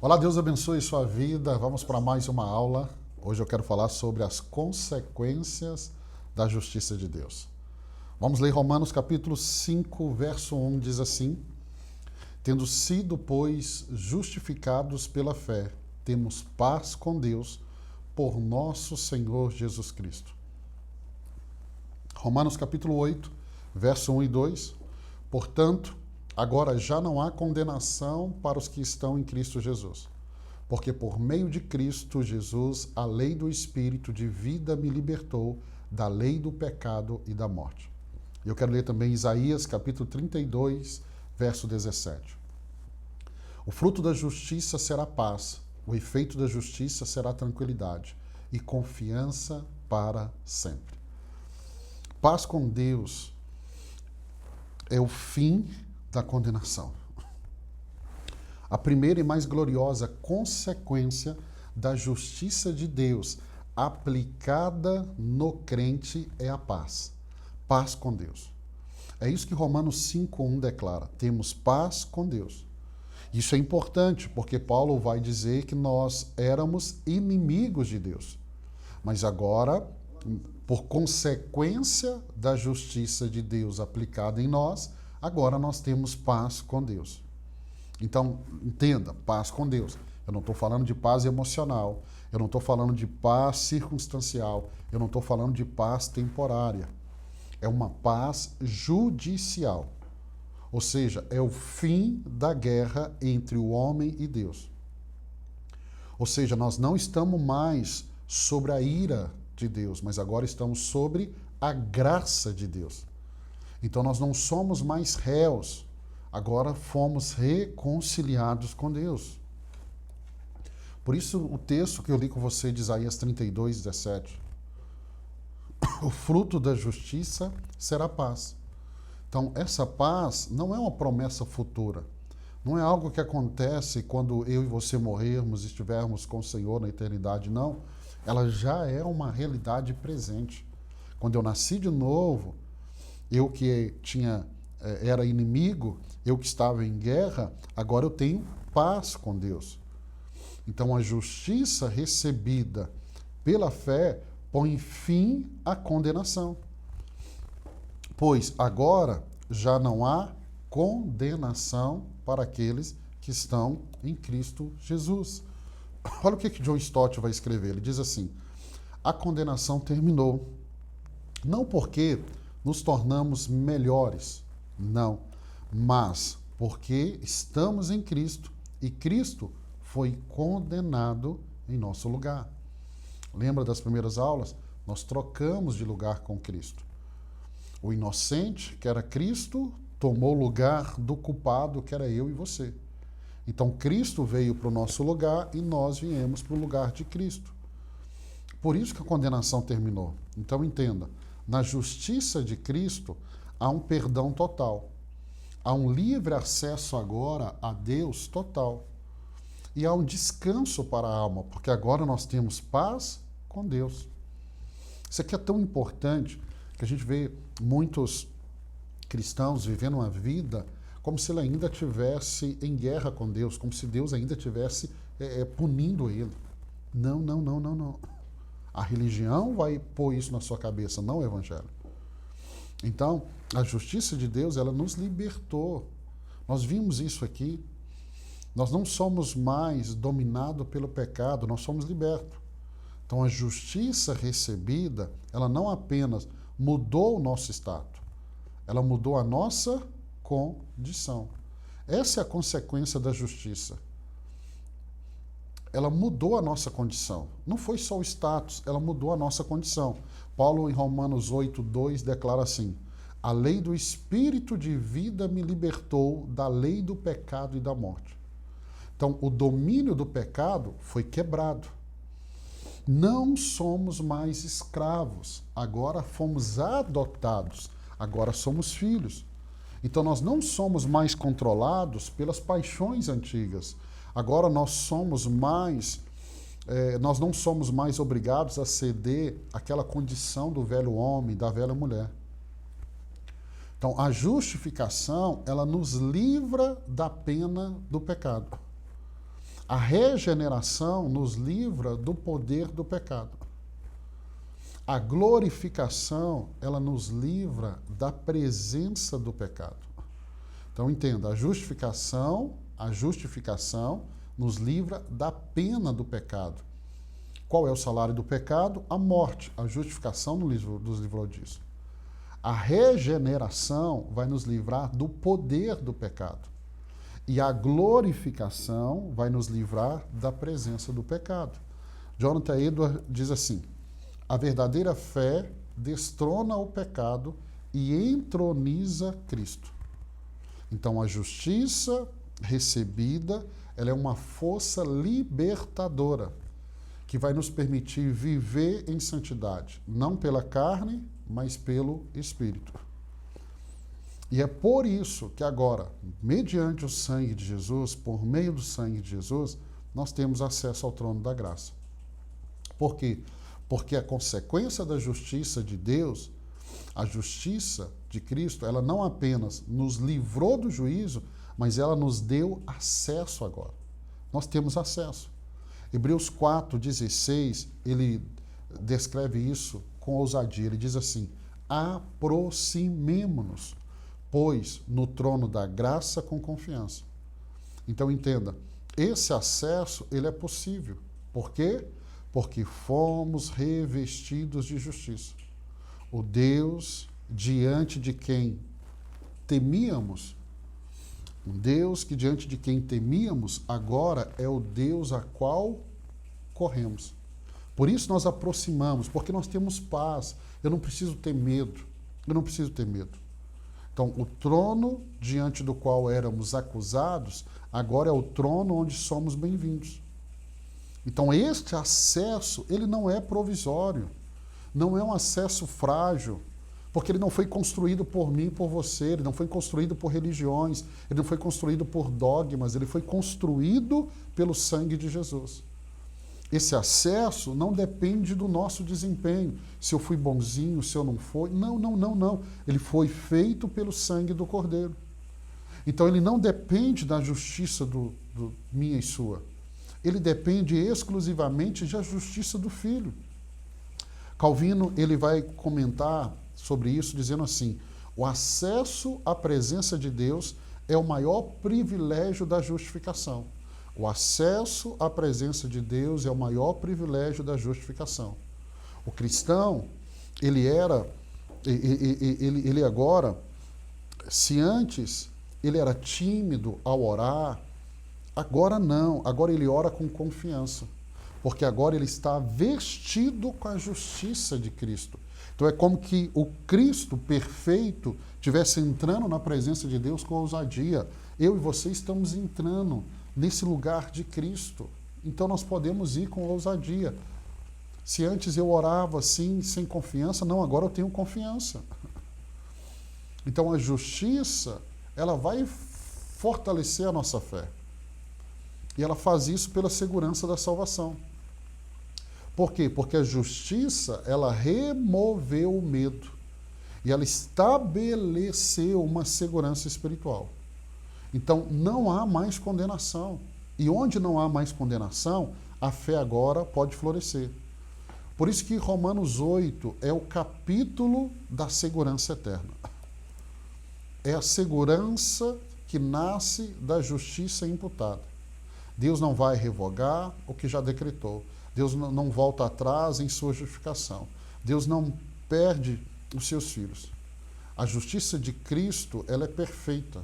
Olá, Deus abençoe sua vida. Vamos para mais uma aula. Hoje eu quero falar sobre as consequências da justiça de Deus. Vamos ler Romanos capítulo 5, verso 1, diz assim: Tendo sido, pois, justificados pela fé, temos paz com Deus por nosso Senhor Jesus Cristo. Romanos capítulo 8, verso 1 e 2. Portanto, agora já não há condenação para os que estão em Cristo Jesus. Porque por meio de Cristo Jesus, a lei do Espírito de vida me libertou da lei do pecado e da morte. Eu quero ler também Isaías capítulo 32, verso 17. O fruto da justiça será paz, o efeito da justiça será tranquilidade e confiança para sempre. Paz com Deus é o fim da condenação. A primeira e mais gloriosa consequência da justiça de Deus aplicada no crente é a paz. Paz com Deus. É isso que Romanos 5:1 declara. Temos paz com Deus. Isso é importante porque Paulo vai dizer que nós éramos inimigos de Deus. Mas agora, por consequência da justiça de Deus aplicada em nós, agora nós temos paz com Deus. Então, entenda, paz com Deus. Eu não estou falando de paz emocional, eu não estou falando de paz circunstancial, eu não estou falando de paz temporária. É uma paz judicial. Ou seja, é o fim da guerra entre o homem e Deus. Ou seja, nós não estamos mais sobre a ira de Deus, mas agora estamos sobre a graça de Deus. Então nós não somos mais réus, agora fomos reconciliados com Deus. Por isso o texto que eu li com você de Isaías 32, 17. O fruto da justiça será paz. Então essa paz não é uma promessa futura. Não é algo que acontece quando eu e você morrermos, estivermos com o Senhor na eternidade, não. Ela já é uma realidade presente. Quando eu nasci de novo, eu que era inimigo, eu que estava em guerra, agora eu tenho paz com Deus. Então a justiça recebida pela fé põe fim à condenação. Pois agora já não há condenação para aqueles que estão em Cristo Jesus. Olha o que John Stott vai escrever. Ele diz assim: a condenação terminou. Não porque nos tornamos melhores, não, mas porque estamos em Cristo e Cristo foi condenado em nosso lugar. Lembra das primeiras aulas? Nós trocamos de lugar com Cristo. O inocente, que era Cristo, tomou o lugar do culpado, que era eu e você. Então Cristo veio para o nosso lugar e nós viemos para o lugar de Cristo. Por isso que a condenação terminou. Então entenda, na justiça de Cristo há um perdão total. Há um livre acesso agora a Deus total. E há um descanso para a alma, porque agora nós temos paz com Deus. Isso aqui é tão importante que a gente vê muitos cristãos vivendo uma vida como se ele ainda estivesse em guerra com Deus, como se Deus ainda estivesse punindo ele. Não, não, não, não, não. A religião vai pôr isso na sua cabeça, não o evangelho. Então, a justiça de Deus, ela nos libertou. Nós vimos isso aqui. Nós não somos mais dominados pelo pecado, nós somos libertos. Então, a justiça recebida, ela não apenas mudou o nosso status, ela mudou a nossa condição. Essa é a consequência da justiça. Ela mudou a nossa condição. Não foi só o status, ela mudou a nossa condição. Paulo, em Romanos 8:2, declara assim: a lei do Espírito de vida me libertou da lei do pecado e da morte. Então, o domínio do pecado foi quebrado. Não somos mais escravos, agora fomos adotados, agora somos filhos. Então nós não somos mais controlados pelas paixões antigas. Agora nós não somos mais obrigados a ceder àquela condição do velho homem, da velha mulher. Então a justificação, ela nos livra da pena do pecado. A regeneração nos livra do poder do pecado. A glorificação, ela nos livra da presença do pecado. Então entenda, a justificação nos livra da pena do pecado. Qual é o salário do pecado? A morte. A justificação nos livrou disso. A regeneração vai nos livrar do poder do pecado. E a glorificação vai nos livrar da presença do pecado. Jonathan Edwards diz assim: a verdadeira fé destrona o pecado e entroniza Cristo. Então a justiça recebida, ela é uma força libertadora que vai nos permitir viver em santidade, não pela carne, mas pelo Espírito. E é por isso que agora, mediante o sangue de Jesus, por meio do sangue de Jesus, nós temos acesso ao trono da graça. Por quê? Porque a consequência da justiça de Deus, a justiça de Cristo, ela não apenas nos livrou do juízo, mas ela nos deu acesso agora. Nós temos acesso. Hebreus 4,16, ele descreve isso com ousadia. Ele diz assim: aproximemo-nos, pois, no trono da graça com confiança. Então entenda, esse acesso ele é possível. Por quê? Porque fomos revestidos de justiça. O Deus diante de quem temíamos, um Deus que diante de quem temíamos, agora é o Deus a qual corremos. Por isso nós aproximamos, porque nós temos paz. Eu não preciso ter medo. Eu não preciso ter medo. Então, o trono diante do qual éramos acusados, agora é o trono onde somos bem-vindos. Então, este acesso, ele não é provisório. Não é um acesso frágil, porque ele não foi construído por mim e por você, ele não foi construído por religiões, ele não foi construído por dogmas, ele foi construído pelo sangue de Jesus. Esse acesso não depende do nosso desempenho, se eu fui bonzinho, se eu não fui. Não. Ele foi feito pelo sangue do Cordeiro. Então ele não depende da justiça minha e sua. Ele depende exclusivamente da justiça do Filho. Calvino ele vai comentar sobre isso dizendo assim: o acesso à presença de Deus é o maior privilégio da justificação. O acesso à presença de Deus é o maior privilégio da justificação. O cristão, ele agora, se antes ele era tímido ao orar, agora não, agora ele ora com confiança, porque agora ele está vestido com a justiça de Cristo. Então é como que o Cristo perfeito estivesse entrando na presença de Deus com ousadia. Eu e você estamos entrando nesse lugar de Cristo. Então nós podemos ir com ousadia. Se antes eu orava assim, sem confiança, não, agora eu tenho confiança. Então a justiça, ela vai fortalecer a nossa fé. E ela faz isso pela segurança da salvação. Por quê? Porque a justiça, ela removeu o medo. E ela estabeleceu uma segurança espiritual. Então, não há mais condenação. E onde não há mais condenação, a fé agora pode florescer. Por isso que Romanos 8 é o capítulo da segurança eterna. É a segurança que nasce da justiça imputada. Deus não vai revogar o que já decretou. Deus não volta atrás em sua justificação. Deus não perde os seus filhos. A justiça de Cristo, ela é perfeita.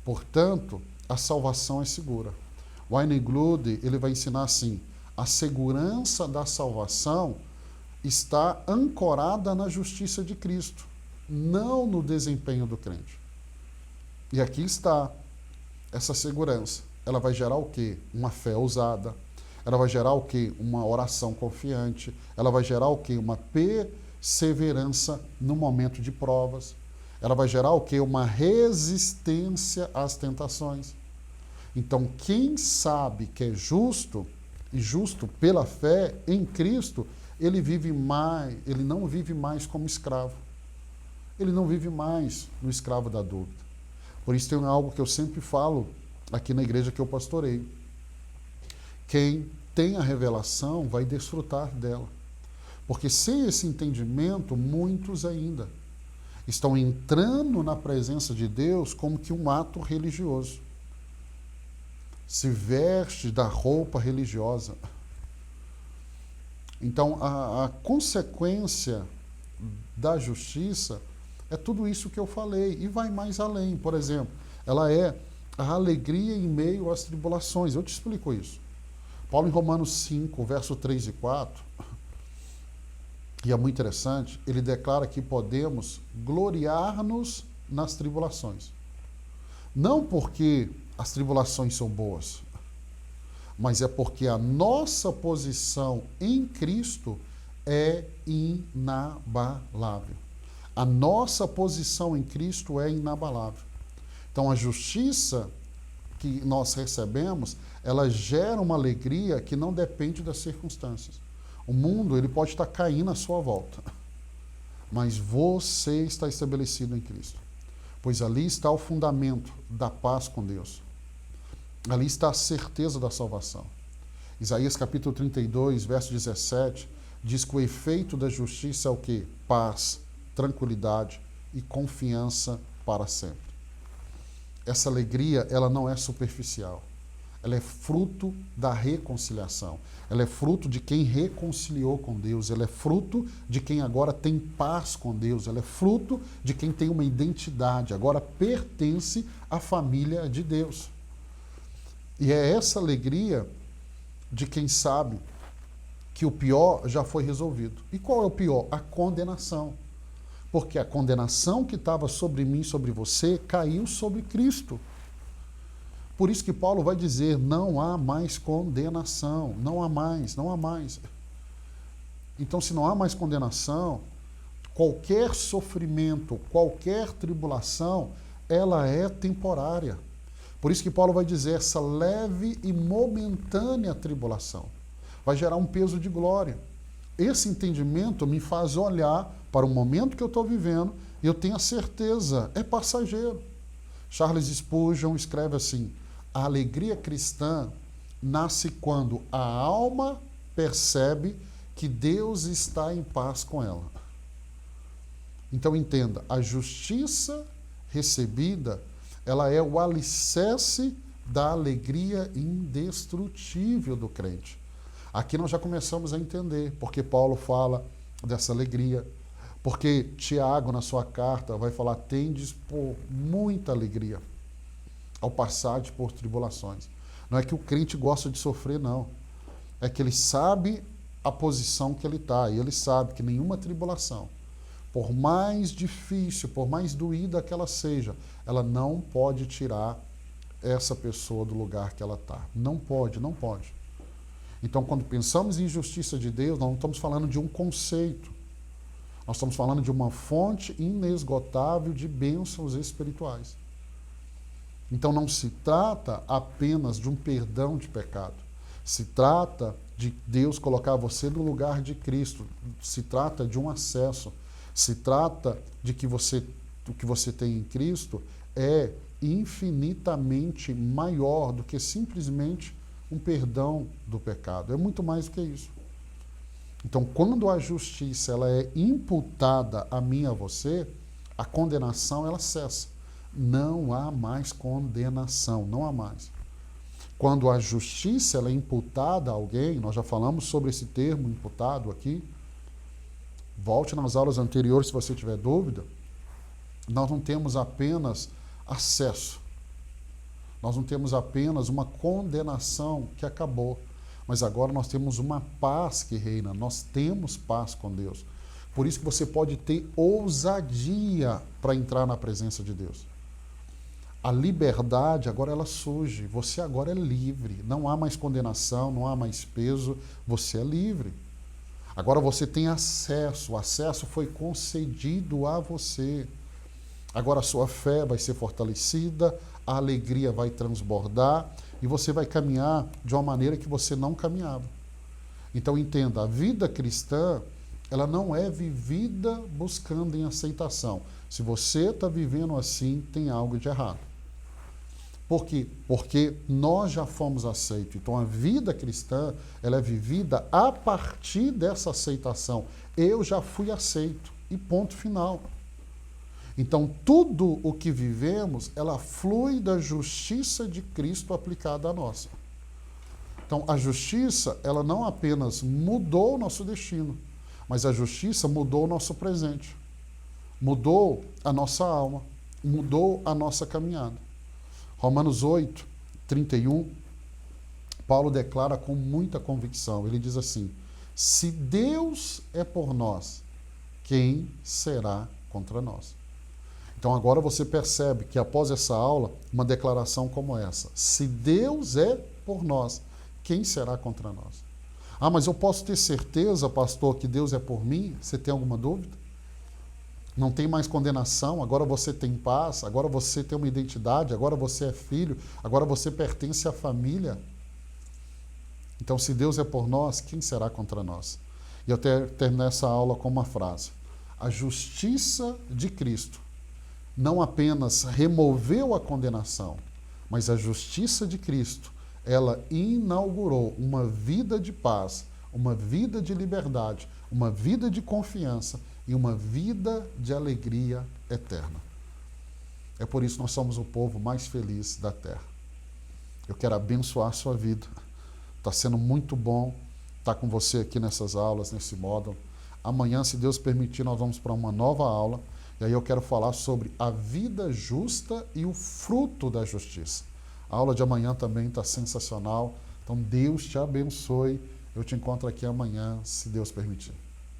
Portanto, a salvação é segura. Wayne Grudem, ele vai ensinar assim: a segurança da salvação está ancorada na justiça de Cristo, não no desempenho do crente. E aqui está essa segurança. Ela vai gerar o quê? Uma fé ousada. Ela vai gerar o quê? Uma oração confiante. Ela vai gerar o quê? Uma perseverança no momento de provas. Ela vai gerar o quê? Uma resistência às tentações. Então, quem sabe que é justo, e justo pela fé em Cristo, ele não vive mais como escravo. Ele não vive mais no escravo da dúvida. Por isso tem algo que eu sempre falo aqui na igreja que eu pastoreio. Quem tem a revelação vai desfrutar dela. Porque sem esse entendimento, muitos ainda estão entrando na presença de Deus como que um ato religioso. Se veste da roupa religiosa. Então, a consequência da justiça é tudo isso que eu falei, e vai mais além. Por exemplo, ela é a alegria em meio às tribulações. Eu te explico isso. Paulo, em Romanos 5, verso 3 e 4, e é muito interessante, ele declara que podemos gloriar-nos nas tribulações. Não porque as tribulações são boas, mas é porque a nossa posição em Cristo é inabalável. A nossa posição em Cristo é inabalável. Então, a justiça que nós recebemos, ela gera uma alegria que não depende das circunstâncias. O mundo, ele pode estar caindo à sua volta, mas você está estabelecido em Cristo, pois ali está o fundamento da paz com Deus. Ali está a certeza da salvação. Isaías capítulo 32, verso 17, diz que o efeito da justiça é o quê? Paz, tranquilidade e confiança para sempre. Essa alegria, ela não é superficial. Ela é fruto da reconciliação. Ela é fruto de quem reconciliou com Deus. Ela é fruto de quem agora tem paz com Deus. Ela é fruto de quem tem uma identidade, agora pertence à família de Deus. E é essa alegria de quem sabe que o pior já foi resolvido. E qual é o pior? A condenação. Porque a condenação que estava sobre mim, sobre você, caiu sobre Cristo. Por isso que Paulo vai dizer, não há mais condenação, não há mais, não há mais. Então, se não há mais condenação, qualquer sofrimento, qualquer tribulação, ela é temporária. Por isso que Paulo vai dizer, essa leve e momentânea tribulação vai gerar um peso de glória. Esse entendimento me faz olhar para o momento que eu estou vivendo e eu tenho a certeza, é passageiro. Charles Spurgeon escreve assim, a alegria cristã nasce quando a alma percebe que Deus está em paz com ela. Então entenda, a justiça recebida, ela é o alicerce da alegria indestrutível do crente. Aqui nós já começamos a entender, porque Paulo fala dessa alegria, porque Tiago, na sua carta, vai falar, tendes por muita alegria ao passar por tribulações. Não é que o crente gosta de sofrer, não. É que ele sabe a posição que ele está, e ele sabe que nenhuma tribulação, por mais difícil, por mais doída que ela seja, ela não pode tirar essa pessoa do lugar que ela está. Não pode, não pode. Então, quando pensamos em justiça de Deus, nós não estamos falando de um conceito. Nós estamos falando de uma fonte inesgotável de bênçãos espirituais. Então, não se trata apenas de um perdão de pecado. Se trata de Deus colocar você no lugar de Cristo. Se trata de um acesso. Se trata de que o que você tem em Cristo é infinitamente maior do que simplesmente um perdão do pecado. É muito mais do que isso. Então, quando a justiça ela é imputada a mim e a você, a condenação ela cessa. Não há mais condenação, não há mais. Quando a justiça ela é imputada a alguém, nós já falamos sobre esse termo imputado aqui, volte nas aulas anteriores se você tiver dúvida, nós não temos apenas acesso, nós não temos apenas uma condenação que acabou, mas agora nós temos uma paz que reina, nós temos paz com Deus. Por isso que você pode ter ousadia para entrar na presença de Deus. A liberdade agora ela surge, você agora é livre, não há mais condenação, não há mais peso, você é livre. Agora você tem acesso, o acesso foi concedido a você. Agora a sua fé vai ser fortalecida, a alegria vai transbordar e você vai caminhar de uma maneira que você não caminhava. Então entenda, a vida cristã, ela não é vivida buscando em aceitação. Se você está vivendo assim, tem algo de errado. Por quê? Porque nós já fomos aceitos. Então a vida cristã, ela é vivida a partir dessa aceitação. Eu já fui aceito e ponto final. Então tudo o que vivemos, ela flui da justiça de Cristo aplicada a nós. Então a justiça, ela não apenas mudou o nosso destino, mas a justiça mudou o nosso presente. Mudou a nossa alma, mudou a nossa caminhada. Romanos 8, 31, Paulo declara com muita convicção, ele diz assim, se Deus é por nós, quem será contra nós? Então agora você percebe que após essa aula, uma declaração como essa, se Deus é por nós, quem será contra nós? Ah, mas eu posso ter certeza, pastor, que Deus é por mim? Você tem alguma dúvida? Não tem mais condenação, agora você tem paz, agora você tem uma identidade, agora você é filho, agora você pertence à família. Então, se Deus é por nós, quem será contra nós? E eu termino essa aula com uma frase. A justiça de Cristo não apenas removeu a condenação, mas a justiça de Cristo, ela inaugurou uma vida de paz, uma vida de liberdade, uma vida de confiança, e uma vida de alegria eterna. É por isso que nós somos o povo mais feliz da terra. Eu quero abençoar a sua vida. Está sendo muito bom estar com você aqui nessas aulas, nesse módulo. Amanhã, se Deus permitir, nós vamos para uma nova aula. E aí eu quero falar sobre a vida justa e o fruto da justiça. A aula de amanhã também está sensacional. Então, Deus te abençoe. Eu te encontro aqui amanhã, se Deus permitir.